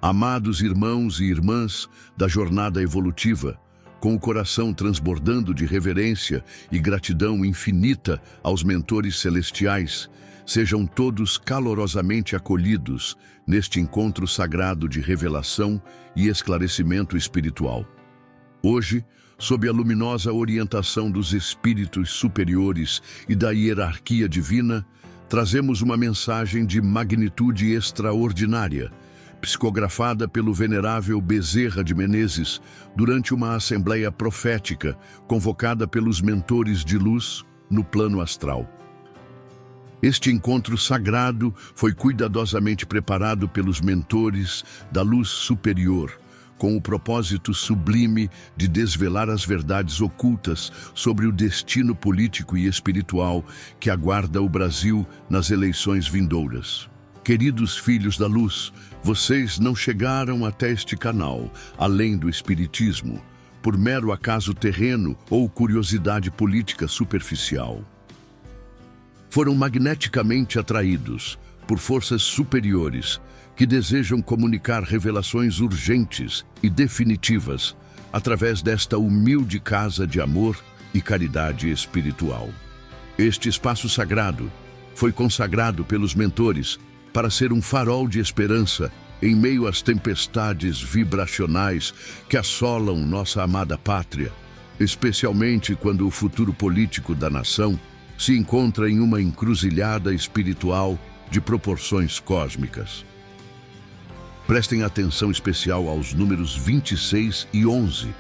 Amados irmãos e irmãs da jornada evolutiva, com o coração transbordando de reverência e gratidão infinita aos mentores celestiais, sejam todos calorosamente acolhidos neste encontro sagrado de revelação e esclarecimento espiritual. Hoje, sob a luminosa orientação dos espíritos superiores e da hierarquia divina, trazemos uma mensagem de magnitude extraordinária, psicografada pelo venerável Bezerra de Menezes durante uma assembleia profética convocada pelos mentores de luz no plano astral. Este encontro sagrado foi cuidadosamente preparado pelos mentores da luz superior, com o propósito sublime de desvelar as verdades ocultas sobre o destino político e espiritual que aguarda o Brasil nas eleições vindouras. Queridos filhos da luz, vocês não chegaram até este canal, além do espiritismo, por mero acaso terreno ou curiosidade política superficial. Foram magneticamente atraídos por forças superiores que desejam comunicar revelações urgentes e definitivas através desta humilde casa de amor e caridade espiritual. Este espaço sagrado foi consagrado pelos mentores para ser um farol de esperança em meio às tempestades vibracionais que assolam nossa amada pátria, especialmente quando o futuro político da nação se encontra em uma encruzilhada espiritual de proporções cósmicas. Prestem atenção especial aos números 26 e 11,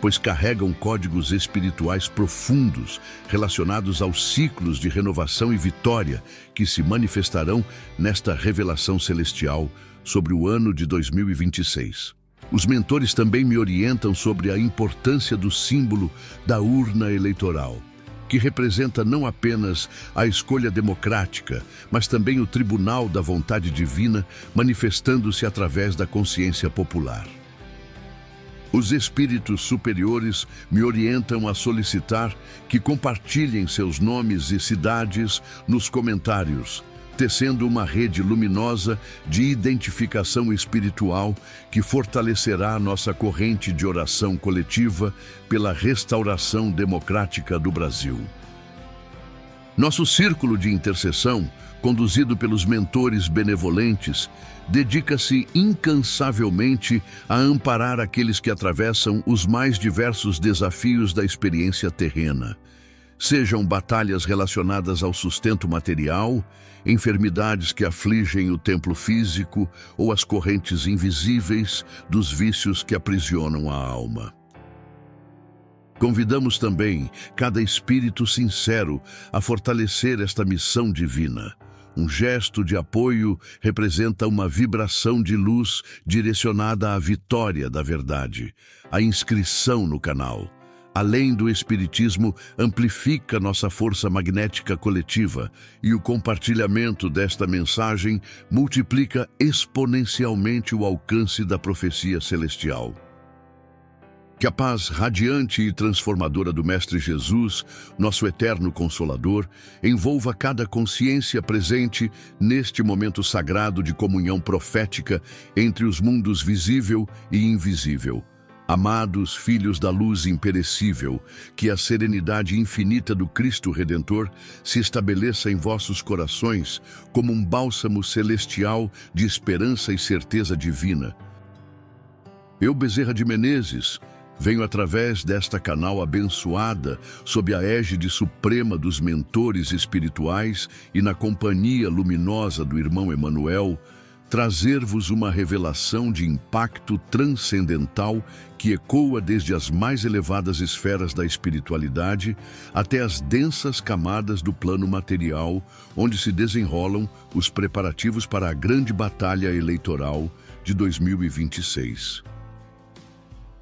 pois carregam códigos espirituais profundos relacionados aos ciclos de renovação e vitória que se manifestarão nesta revelação celestial sobre o ano de 2026. Os mentores também me orientam sobre a importância do símbolo da urna eleitoral, que representa não apenas a escolha democrática, mas também o tribunal da vontade divina manifestando-se através da consciência popular. Os espíritos superiores me orientam a solicitar que compartilhem seus nomes e cidades nos comentários, tecendo uma rede luminosa de identificação espiritual que fortalecerá nossa corrente de oração coletiva pela restauração democrática do Brasil. Nosso círculo de intercessão, conduzido pelos mentores benevolentes, dedica-se incansavelmente a amparar aqueles que atravessam os mais diversos desafios da experiência terrena. Sejam batalhas relacionadas ao sustento material, enfermidades que afligem o templo físico ou as correntes invisíveis dos vícios que aprisionam a alma. Convidamos também cada espírito sincero a fortalecer esta missão divina. Um gesto de apoio representa uma vibração de luz direcionada à vitória da verdade. A inscrição no canal, além do espiritismo, amplifica nossa força magnética coletiva e o compartilhamento desta mensagem multiplica exponencialmente o alcance da profecia celestial. Que a paz radiante e transformadora do Mestre Jesus, nosso eterno Consolador, envolva cada consciência presente neste momento sagrado de comunhão profética entre os mundos visível e invisível. Amados filhos da luz imperecível, que a serenidade infinita do Cristo Redentor se estabeleça em vossos corações como um bálsamo celestial de esperança e certeza divina. Eu, Bezerra de Menezes, venho através desta canal abençoada, sob a égide suprema dos mentores espirituais e na companhia luminosa do irmão Emanuel, trazer-vos uma revelação de impacto transcendental que ecoa desde as mais elevadas esferas da espiritualidade até as densas camadas do plano material, onde se desenrolam os preparativos para a grande batalha eleitoral de 2026.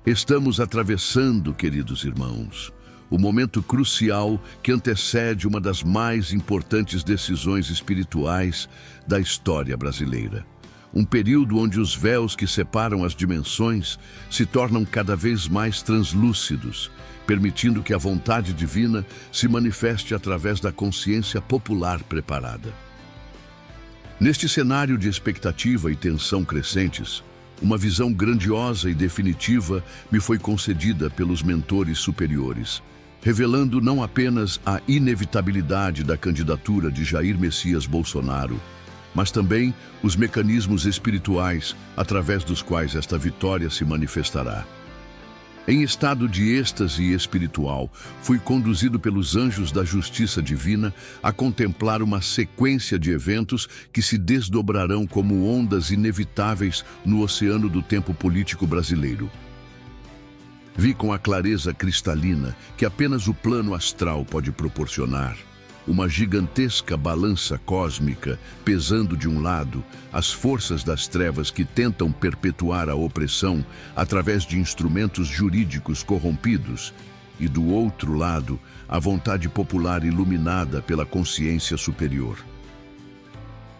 Estamos atravessando, queridos irmãos, o momento crucial que antecede uma das mais importantes decisões espirituais da história brasileira. Um período onde os véus que separam as dimensões se tornam cada vez mais translúcidos, permitindo que a vontade divina se manifeste através da consciência popular preparada. Neste cenário de expectativa e tensão crescentes, uma visão grandiosa e definitiva me foi concedida pelos mentores superiores, revelando não apenas a inevitabilidade da candidatura de Jair Messias Bolsonaro, mas também os mecanismos espirituais através dos quais esta vitória se manifestará. Em estado de êxtase espiritual, fui conduzido pelos anjos da justiça divina a contemplar uma sequência de eventos que se desdobrarão como ondas inevitáveis no oceano do tempo político brasileiro. Vi com a clareza cristalina que apenas o plano astral pode proporcionar uma gigantesca balança cósmica pesando de um lado as forças das trevas que tentam perpetuar a opressão através de instrumentos jurídicos corrompidos e do outro lado a vontade popular iluminada pela consciência superior.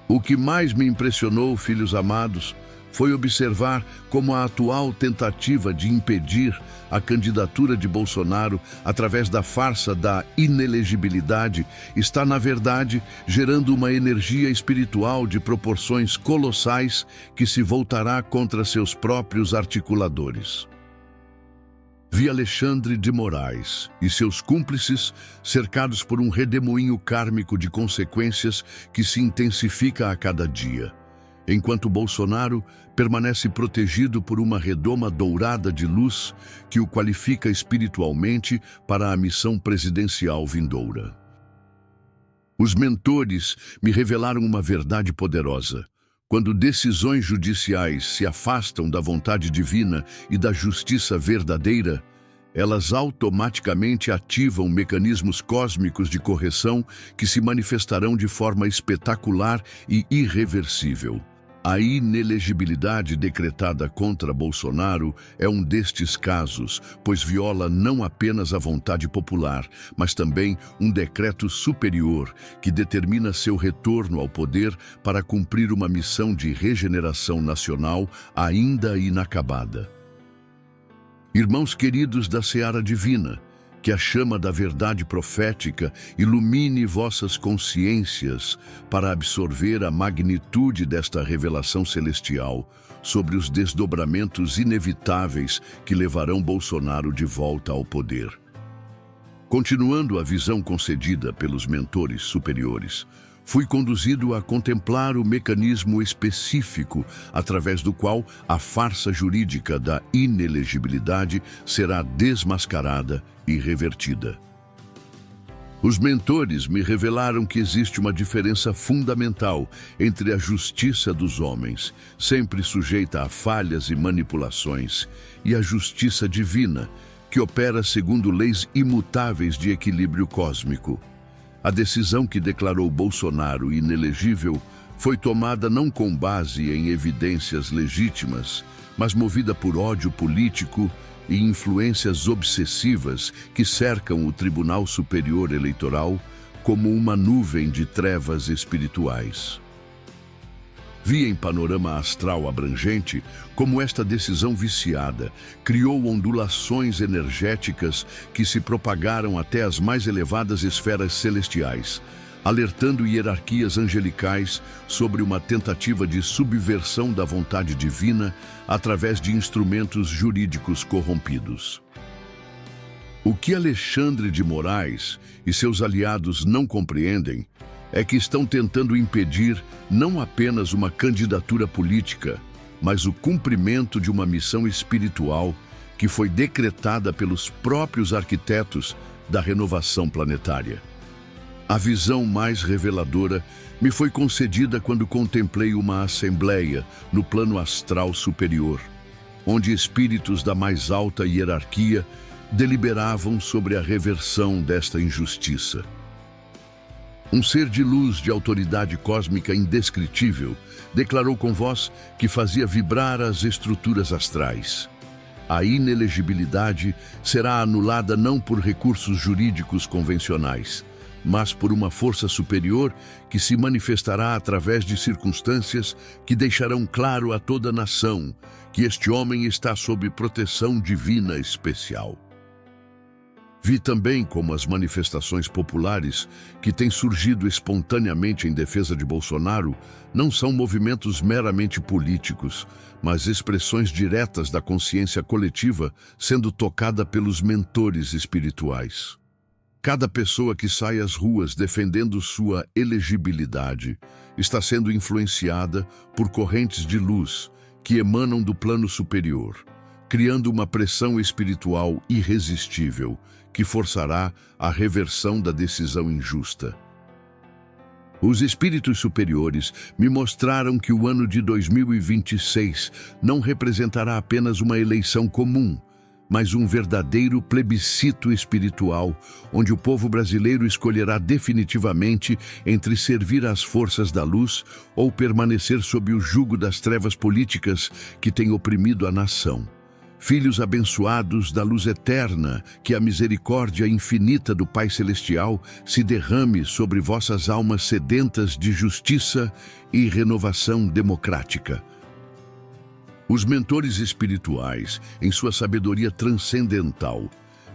O que mais me impressionou, filhos amados, foi observar como a atual tentativa de impedir a candidatura de Bolsonaro através da farsa da inelegibilidade está, na verdade, gerando uma energia espiritual de proporções colossais que se voltará contra seus próprios articuladores. Vi Alexandre de Moraes e seus cúmplices cercados por um redemoinho kármico de consequências que se intensifica a cada dia, enquanto Bolsonaro permanece protegido por uma redoma dourada de luz que o qualifica espiritualmente para a missão presidencial vindoura. Os mentores me revelaram uma verdade poderosa. Quando decisões judiciais se afastam da vontade divina e da justiça verdadeira, elas automaticamente ativam mecanismos cósmicos de correção que se manifestarão de forma espetacular e irreversível. A inelegibilidade decretada contra Bolsonaro é um destes casos, pois viola não apenas a vontade popular, mas também um decreto superior que determina seu retorno ao poder para cumprir uma missão de regeneração nacional ainda inacabada. Irmãos queridos da Seara Divina, que a chama da verdade profética ilumine vossas consciências para absorver a magnitude desta revelação celestial sobre os desdobramentos inevitáveis que levarão Bolsonaro de volta ao poder. Continuando a visão concedida pelos mentores superiores, fui conduzido a contemplar o mecanismo específico através do qual a farsa jurídica da inelegibilidade será desmascarada e revertida. Os mentores me revelaram que existe uma diferença fundamental entre a justiça dos homens, sempre sujeita a falhas e manipulações, e a justiça divina, que opera segundo leis imutáveis de equilíbrio cósmico. A decisão que declarou Bolsonaro inelegível foi tomada não com base em evidências legítimas, mas movida por ódio político e influências obsessivas que cercam o Tribunal Superior Eleitoral como uma nuvem de trevas espirituais. Vi em panorama astral abrangente como esta decisão viciada criou ondulações energéticas que se propagaram até as mais elevadas esferas celestiais, alertando hierarquias angelicais sobre uma tentativa de subversão da vontade divina através de instrumentos jurídicos corrompidos. O que Alexandre de Moraes e seus aliados não compreendem é que estão tentando impedir não apenas uma candidatura política, mas o cumprimento de uma missão espiritual que foi decretada pelos próprios arquitetos da renovação planetária. A visão mais reveladora me foi concedida quando contemplei uma assembleia no plano astral superior, onde espíritos da mais alta hierarquia deliberavam sobre a reversão desta injustiça. Um ser de luz de autoridade cósmica indescritível declarou com voz que fazia vibrar as estruturas astrais. A inelegibilidade será anulada não por recursos jurídicos convencionais, mas por uma força superior que se manifestará através de circunstâncias que deixarão claro a toda a nação que este homem está sob proteção divina especial. Vi também como as manifestações populares, que têm surgido espontaneamente em defesa de Bolsonaro, não são movimentos meramente políticos, mas expressões diretas da consciência coletiva sendo tocada pelos mentores espirituais. Cada pessoa que sai às ruas defendendo sua elegibilidade está sendo influenciada por correntes de luz que emanam do plano superior, criando uma pressão espiritual irresistível que forçará a reversão da decisão injusta. Os espíritos superiores me mostraram que o ano de 2026 não representará apenas uma eleição comum, mas um verdadeiro plebiscito espiritual, onde o povo brasileiro escolherá definitivamente entre servir às forças da luz ou permanecer sob o jugo das trevas políticas que têm oprimido a nação. Filhos abençoados da luz eterna, que a misericórdia infinita do Pai Celestial se derrame sobre vossas almas sedentas de justiça e renovação democrática. Os mentores espirituais, em sua sabedoria transcendental,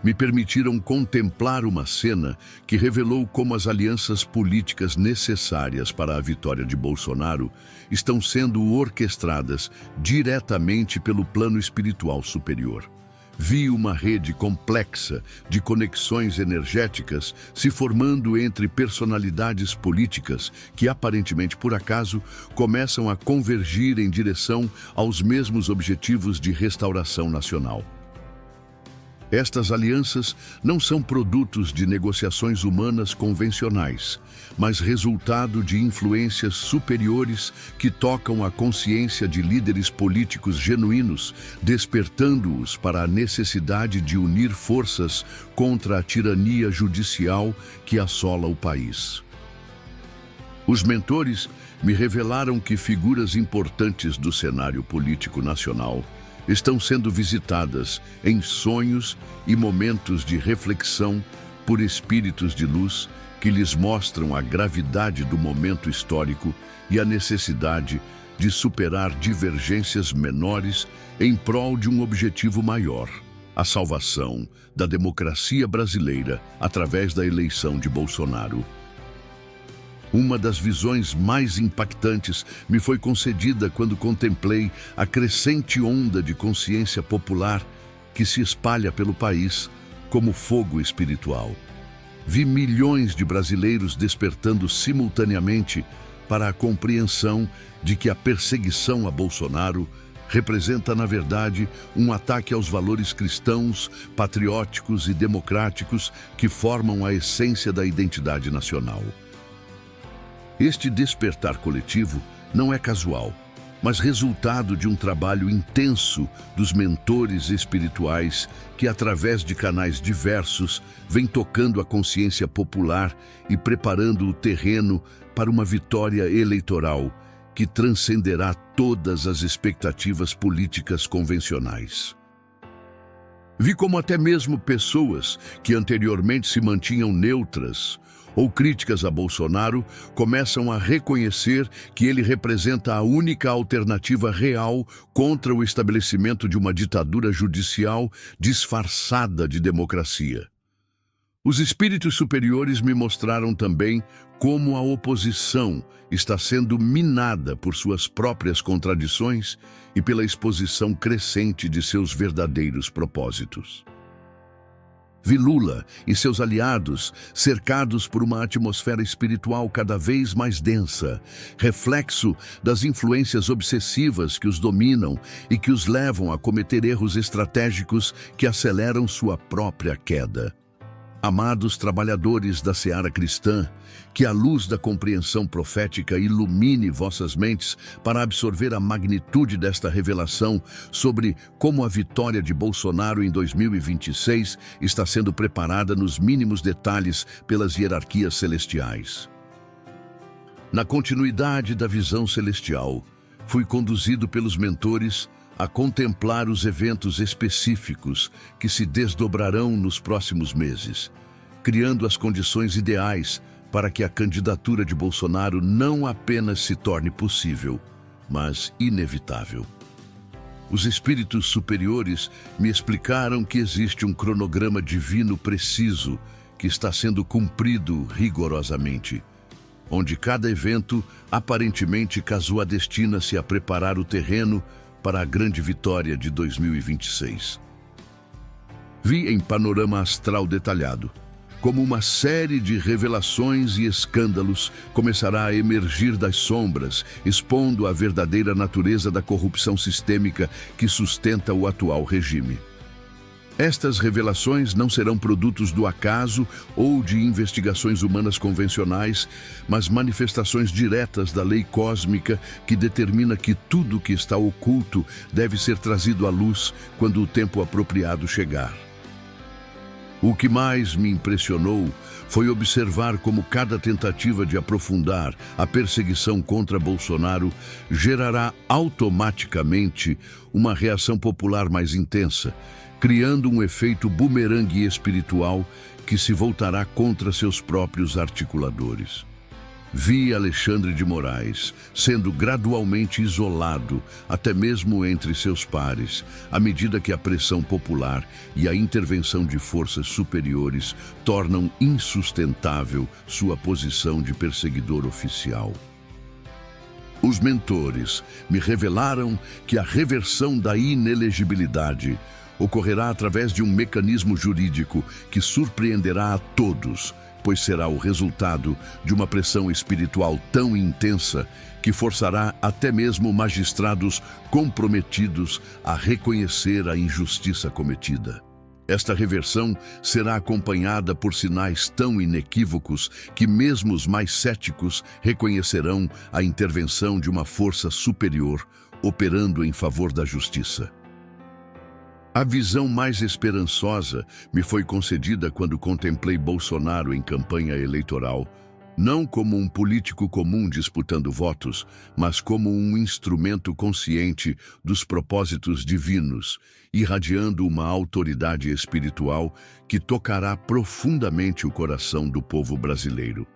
me permitiram contemplar uma cena que revelou como as alianças políticas necessárias para a vitória de Bolsonaro estão sendo orquestradas diretamente pelo plano espiritual superior. Vi uma rede complexa de conexões energéticas se formando entre personalidades políticas que, aparentemente por acaso, começam a convergir em direção aos mesmos objetivos de restauração nacional. Estas alianças não são produtos de negociações humanas convencionais, mas resultado de influências superiores que tocam a consciência de líderes políticos genuínos, despertando-os para a necessidade de unir forças contra a tirania judicial que assola o país. Os mentores me revelaram que figuras importantes do cenário político nacional estão sendo visitadas em sonhos e momentos de reflexão por espíritos de luz que lhes mostram a gravidade do momento histórico e a necessidade de superar divergências menores em prol de um objetivo maior, a salvação da democracia brasileira através da eleição de Bolsonaro. Uma das visões mais impactantes me foi concedida quando contemplei a crescente onda de consciência popular que se espalha pelo país como fogo espiritual. Vi milhões de brasileiros despertando simultaneamente para a compreensão de que a perseguição a Bolsonaro representa, na verdade, um ataque aos valores cristãos, patrióticos e democráticos que formam a essência da identidade nacional. Este despertar coletivo não é casual, mas resultado de um trabalho intenso dos mentores espirituais que, através de canais diversos, vêm tocando a consciência popular e preparando o terreno para uma vitória eleitoral que transcenderá todas as expectativas políticas convencionais. Vi como até mesmo pessoas que anteriormente se mantinham neutras ou críticas a Bolsonaro começam a reconhecer que ele representa a única alternativa real contra o estabelecimento de uma ditadura judicial disfarçada de democracia. Os espíritos superiores me mostraram também como a oposição está sendo minada por suas próprias contradições e pela exposição crescente de seus verdadeiros propósitos. Vi Lula e seus aliados cercados por uma atmosfera espiritual cada vez mais densa, reflexo das influências obsessivas que os dominam e que os levam a cometer erros estratégicos que aceleram sua própria queda. Amados trabalhadores da seara cristã, que a luz da compreensão profética ilumine vossas mentes para absorver a magnitude desta revelação sobre como a vitória de Bolsonaro em 2026 está sendo preparada nos mínimos detalhes pelas hierarquias celestiais. Na continuidade da visão celestial, fui conduzido pelos mentores a contemplar os eventos específicos que se desdobrarão nos próximos meses, criando as condições ideais para que a candidatura de Bolsonaro não apenas se torne possível, mas inevitável. Os espíritos superiores me explicaram que existe um cronograma divino preciso que está sendo cumprido rigorosamente, onde cada evento aparentemente destina-se a preparar o terreno para a grande vitória de 2026. Vi em panorama astral detalhado como uma série de revelações e escândalos começará a emergir das sombras, expondo a verdadeira natureza da corrupção sistêmica que sustenta o atual regime. Estas revelações não serão produtos do acaso ou de investigações humanas convencionais, mas manifestações diretas da lei cósmica que determina que tudo que está oculto deve ser trazido à luz quando o tempo apropriado chegar. O que mais me impressionou foi observar como cada tentativa de aprofundar a perseguição contra Bolsonaro gerará automaticamente uma reação popular mais intensa, criando um efeito bumerangue espiritual que se voltará contra seus próprios articuladores. Vi Alexandre de Moraes sendo gradualmente isolado, até mesmo entre seus pares, à medida que a pressão popular e a intervenção de forças superiores tornam insustentável sua posição de perseguidor oficial. Os mentores me revelaram que a reversão da inelegibilidade ocorrerá através de um mecanismo jurídico que surpreenderá a todos, pois será o resultado de uma pressão espiritual tão intensa que forçará até mesmo magistrados comprometidos a reconhecer a injustiça cometida. Esta reversão será acompanhada por sinais tão inequívocos que mesmo os mais céticos reconhecerão a intervenção de uma força superior operando em favor da justiça. A visão mais esperançosa me foi concedida quando contemplei Bolsonaro em campanha eleitoral, não como um político comum disputando votos, mas como um instrumento consciente dos propósitos divinos, irradiando uma autoridade espiritual que tocará profundamente o coração do povo brasileiro.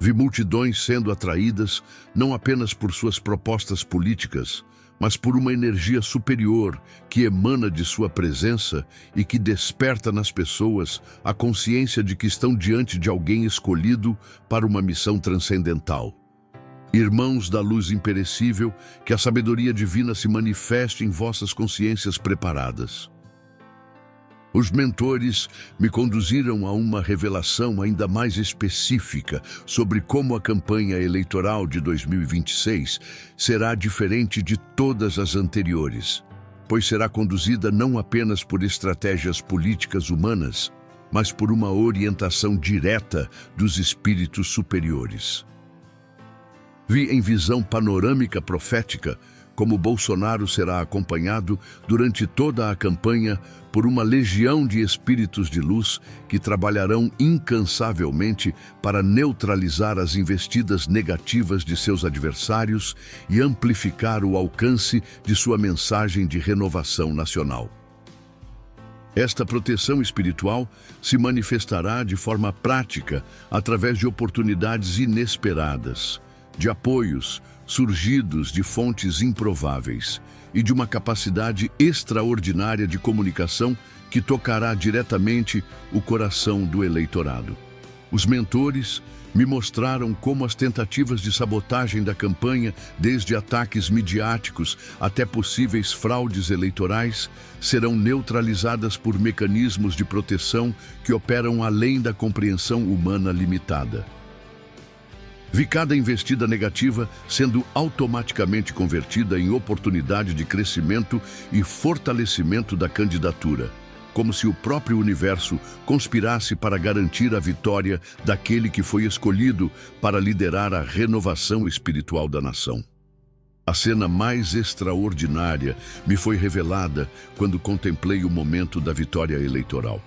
Vi multidões sendo atraídas não apenas por suas propostas políticas, mas por uma energia superior que emana de sua presença e que desperta nas pessoas a consciência de que estão diante de alguém escolhido para uma missão transcendental. Irmãos da luz imperecível, que a sabedoria divina se manifeste em vossas consciências preparadas. Os mentores me conduziram a uma revelação ainda mais específica sobre como a campanha eleitoral de 2026 será diferente de todas as anteriores, pois será conduzida não apenas por estratégias políticas humanas, mas por uma orientação direta dos espíritos superiores. Vi em visão panorâmica profética como Bolsonaro será acompanhado durante toda a campanha por uma legião de espíritos de luz que trabalharão incansavelmente para neutralizar as investidas negativas de seus adversários e amplificar o alcance de sua mensagem de renovação nacional. Esta proteção espiritual se manifestará de forma prática através de oportunidades inesperadas, de apoios surgidos de fontes improváveis e de uma capacidade extraordinária de comunicação que tocará diretamente o coração do eleitorado. Os mentores me mostraram como as tentativas de sabotagem da campanha, desde ataques midiáticos até possíveis fraudes eleitorais, serão neutralizadas por mecanismos de proteção que operam além da compreensão humana limitada. Vi cada investida negativa sendo automaticamente convertida em oportunidade de crescimento e fortalecimento da candidatura, como se o próprio universo conspirasse para garantir a vitória daquele que foi escolhido para liderar a renovação espiritual da nação. A cena mais extraordinária me foi revelada quando contemplei o momento da vitória eleitoral.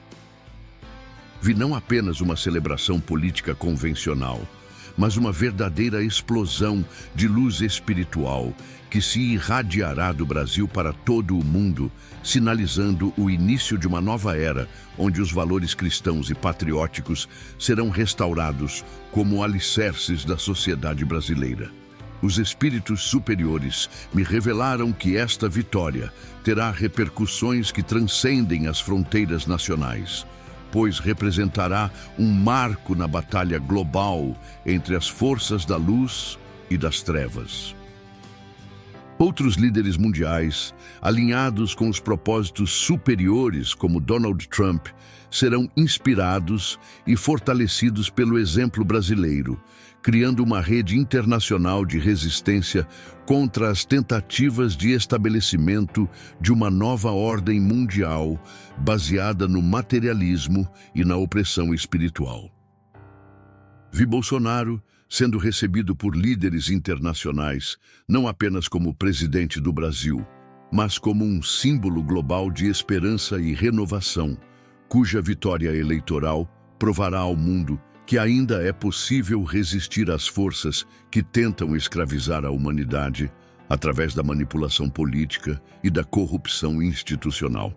Vi não apenas uma celebração política convencional, mas uma verdadeira explosão de luz espiritual que se irradiará do Brasil para todo o mundo, sinalizando o início de uma nova era, onde os valores cristãos e patrióticos serão restaurados como alicerces da sociedade brasileira. Os espíritos superiores me revelaram que esta vitória terá repercussões que transcendem as fronteiras nacionais, pois representará um marco na batalha global entre as forças da luz e das trevas. Outros líderes mundiais, alinhados com os propósitos superiores, como Donald Trump, serão inspirados e fortalecidos pelo exemplo brasileiro, criando uma rede internacional de resistência contra as tentativas de estabelecimento de uma nova ordem mundial baseada no materialismo e na opressão espiritual. Vi Bolsonaro sendo recebido por líderes internacionais, não apenas como presidente do Brasil, mas como um símbolo global de esperança e renovação, cuja vitória eleitoral provará ao mundo que ainda é possível resistir às forças que tentam escravizar a humanidade através da manipulação política e da corrupção institucional.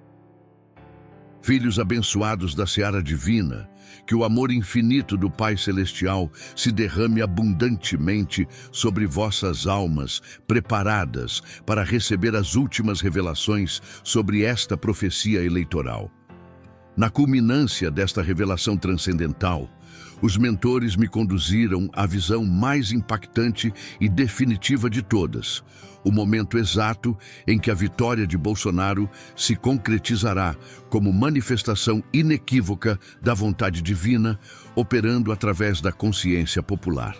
Filhos abençoados da seara divina, que o amor infinito do Pai Celestial se derrame abundantemente sobre vossas almas, preparadas para receber as últimas revelações sobre esta profecia eleitoral. Na culminância desta revelação transcendental, os mentores me conduziram à visão mais impactante e definitiva de todas, o momento exato em que a vitória de Bolsonaro se concretizará como manifestação inequívoca da vontade divina, operando através da consciência popular.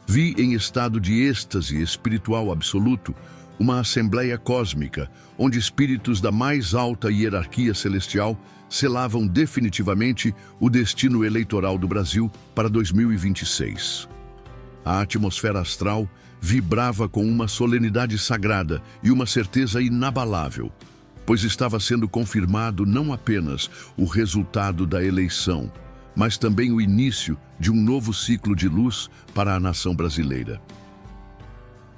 Vi em estado de êxtase espiritual absoluto uma assembleia cósmica, onde espíritos da mais alta hierarquia celestial selavam definitivamente o destino eleitoral do Brasil para 2026. A atmosfera astral vibrava com uma solenidade sagrada e uma certeza inabalável, pois estava sendo confirmado não apenas o resultado da eleição, mas também o início de um novo ciclo de luz para a nação brasileira.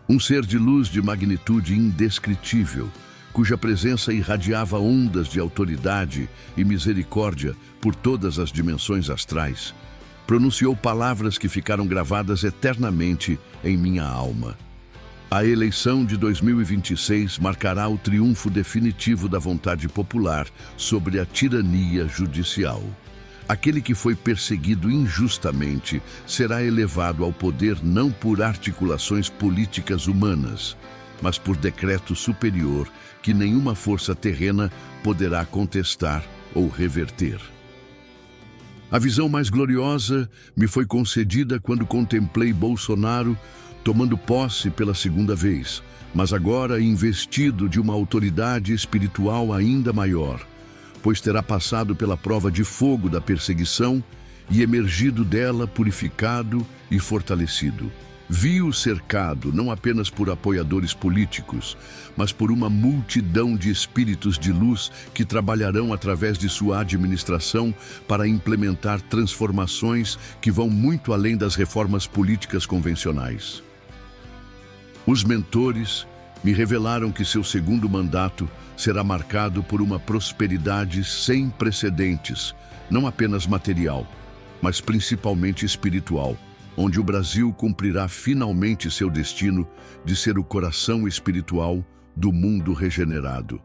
Um ser de luz de magnitude indescritível, cuja presença irradiava ondas de autoridade e misericórdia por todas as dimensões astrais, pronunciou palavras que ficaram gravadas eternamente em minha alma. A eleição de 2026 marcará o triunfo definitivo da vontade popular sobre a tirania judicial. Aquele que foi perseguido injustamente será elevado ao poder não por articulações políticas humanas, mas por decreto superior que nenhuma força terrena poderá contestar ou reverter. A visão mais gloriosa me foi concedida quando contemplei Bolsonaro tomando posse pela segunda vez, mas agora investido de uma autoridade espiritual ainda maior, pois terá passado pela prova de fogo da perseguição e emergido dela purificado e fortalecido. Vi-o cercado não apenas por apoiadores políticos, mas por uma multidão de espíritos de luz que trabalharão através de sua administração para implementar transformações que vão muito além das reformas políticas convencionais. Os mentores me revelaram que seu segundo mandato será marcado por uma prosperidade sem precedentes, não apenas material, mas principalmente espiritual, onde o Brasil cumprirá finalmente seu destino de ser o coração espiritual do mundo regenerado.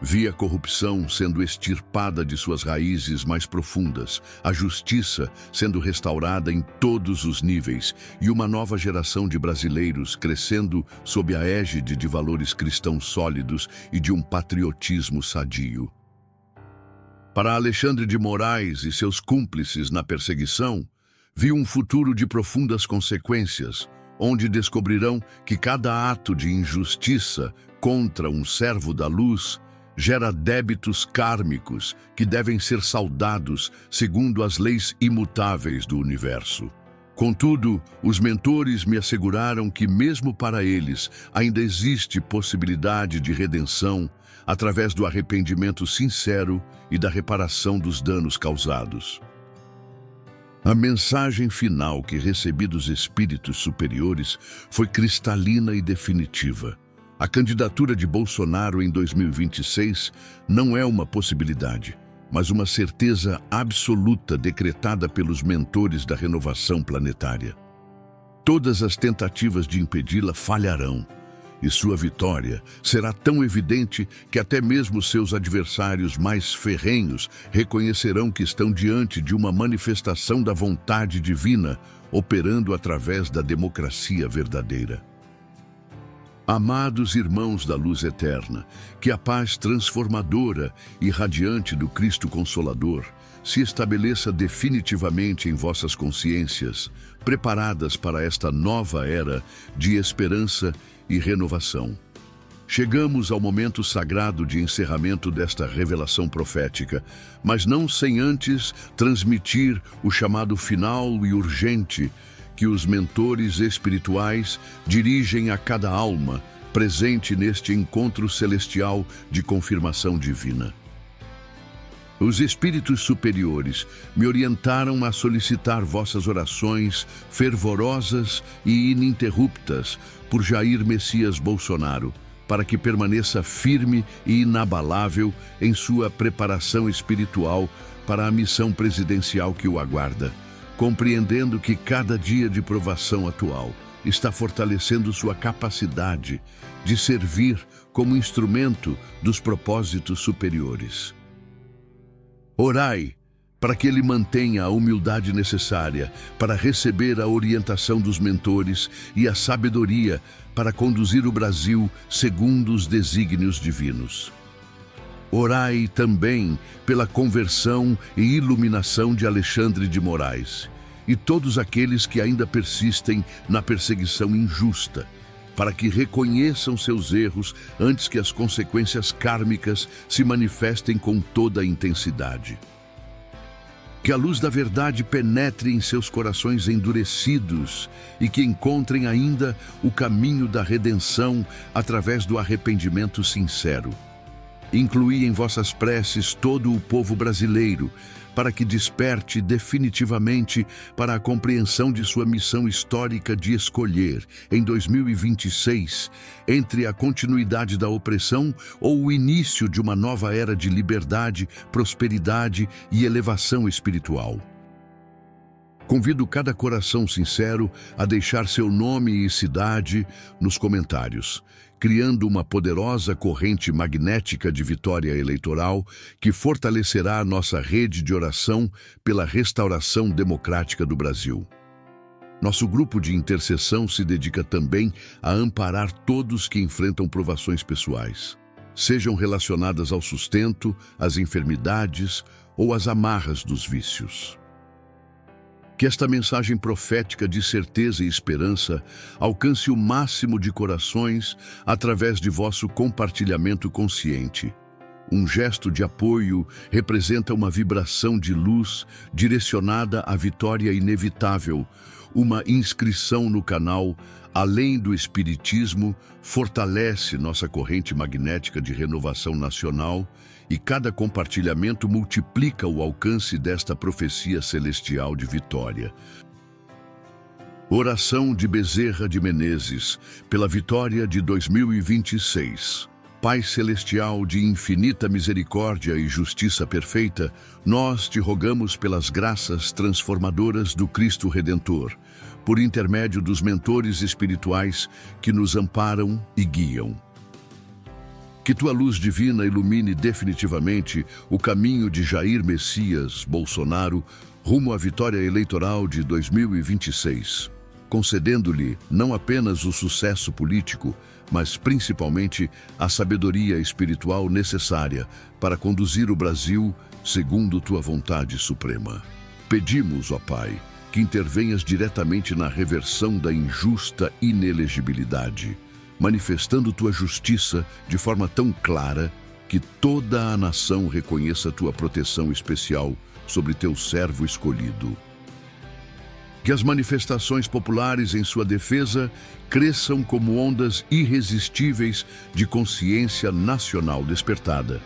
Vi a corrupção sendo extirpada de suas raízes mais profundas, a justiça sendo restaurada em todos os níveis e uma nova geração de brasileiros crescendo sob a égide de valores cristãos sólidos e de um patriotismo sadio. Para Alexandre de Moraes e seus cúmplices na perseguição, vi um futuro de profundas consequências, onde descobrirão que cada ato de injustiça contra um servo da luz gera débitos kármicos que devem ser saldados segundo as leis imutáveis do universo. Contudo, os mentores me asseguraram que mesmo para eles ainda existe possibilidade de redenção através do arrependimento sincero e da reparação dos danos causados. A mensagem final que recebi dos espíritos superiores foi cristalina e definitiva. A candidatura de Bolsonaro em 2026 não é uma possibilidade, mas uma certeza absoluta decretada pelos mentores da renovação planetária. Todas as tentativas de impedi-la falharão, e sua vitória será tão evidente que até mesmo seus adversários mais ferrenhos reconhecerão que estão diante de uma manifestação da vontade divina, operando através da democracia verdadeira. Amados irmãos da luz eterna, que a paz transformadora e radiante do Cristo Consolador se estabeleça definitivamente em vossas consciências, preparadas para esta nova era de esperança e renovação. Chegamos ao momento sagrado de encerramento desta revelação profética, mas não sem antes transmitir o chamado final e urgente que os mentores espirituais dirigem a cada alma presente neste encontro celestial de confirmação divina. Os espíritos superiores me orientaram a solicitar vossas orações fervorosas e ininterruptas por Jair Messias Bolsonaro, para que permaneça firme e inabalável em sua preparação espiritual para a missão presidencial que o aguarda, compreendendo que cada dia de provação atual está fortalecendo sua capacidade de servir como instrumento dos propósitos superiores. Orai para que ele mantenha a humildade necessária para receber a orientação dos mentores e a sabedoria para conduzir o Brasil segundo os desígnios divinos. Orai também pela conversão e iluminação de Alexandre de Moraes e todos aqueles que ainda persistem na perseguição injusta, para que reconheçam seus erros antes que as consequências kármicas se manifestem com toda a intensidade. Que a luz da verdade penetre em seus corações endurecidos e que encontrem ainda o caminho da redenção através do arrependimento sincero. Incluí em vossas preces todo o povo brasileiro, para que desperte definitivamente para a compreensão de sua missão histórica de escolher, em 2026, entre a continuidade da opressão ou o início de uma nova era de liberdade, prosperidade e elevação espiritual. Convido cada coração sincero a deixar seu nome e cidade nos comentários, criando uma poderosa corrente magnética de vitória eleitoral que fortalecerá a nossa rede de oração pela restauração democrática do Brasil. Nosso grupo de intercessão se dedica também a amparar todos que enfrentam provações pessoais, sejam relacionadas ao sustento, às enfermidades ou às amarras dos vícios. Que esta mensagem profética de certeza e esperança alcance o máximo de corações através de vosso compartilhamento consciente. Um gesto de apoio representa uma vibração de luz direcionada à vitória inevitável. Uma inscrição no canal Além do Espiritismo fortalece nossa corrente magnética de renovação nacional e cada compartilhamento multiplica o alcance desta profecia celestial de vitória. Oração de Bezerra de Menezes, pela vitória de 2026. Pai Celestial de infinita misericórdia e justiça perfeita, nós te rogamos pelas graças transformadoras do Cristo Redentor, por intermédio dos mentores espirituais que nos amparam e guiam. Que tua luz divina ilumine definitivamente o caminho de Jair Messias Bolsonaro rumo à vitória eleitoral de 2026, concedendo-lhe não apenas o sucesso político, mas principalmente a sabedoria espiritual necessária para conduzir o Brasil segundo tua vontade suprema. Pedimos, ó Pai, que intervenhas diretamente na reversão da injusta inelegibilidade, manifestando tua justiça de forma tão clara que toda a nação reconheça tua proteção especial sobre teu servo escolhido. Que as manifestações populares em sua defesa cresçam como ondas irresistíveis de consciência nacional despertada.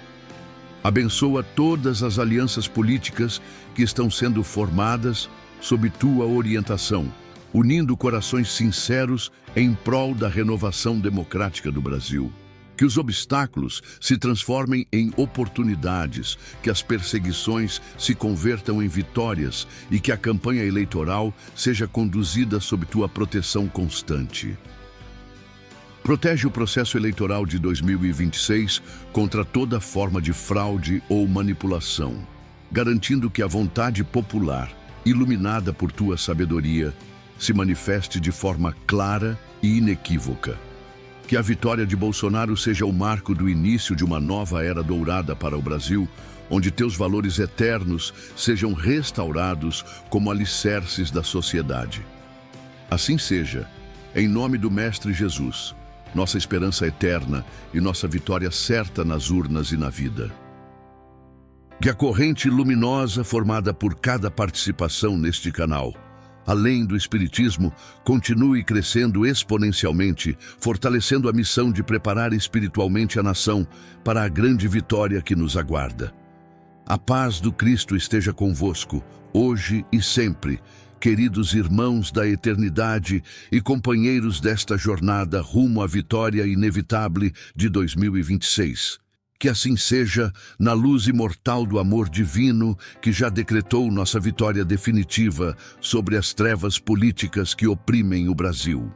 Abençoa todas as alianças políticas que estão sendo formadas sob tua orientação, unindo corações sinceros em prol da renovação democrática do Brasil. Que os obstáculos se transformem em oportunidades, que as perseguições se convertam em vitórias e que a campanha eleitoral seja conduzida sob tua proteção constante. Protege o processo eleitoral de 2026 contra toda forma de fraude ou manipulação, garantindo que a vontade popular, iluminada por tua sabedoria, se manifeste de forma clara e inequívoca. Que a vitória de Bolsonaro seja o marco do início de uma nova era dourada para o Brasil, onde teus valores eternos sejam restaurados como alicerces da sociedade. Assim seja, em nome do Mestre Jesus, nossa esperança eterna e nossa vitória certa nas urnas e na vida. Que a corrente luminosa formada por cada participação neste canal, além do Espiritismo, continue crescendo exponencialmente, fortalecendo a missão de preparar espiritualmente a nação para a grande vitória que nos aguarda. A paz do Cristo esteja convosco, hoje e sempre, queridos irmãos da eternidade e companheiros desta jornada rumo à vitória inevitável de 2026. Que assim seja, na luz imortal do amor divino que já decretou nossa vitória definitiva sobre as trevas políticas que oprimem o Brasil.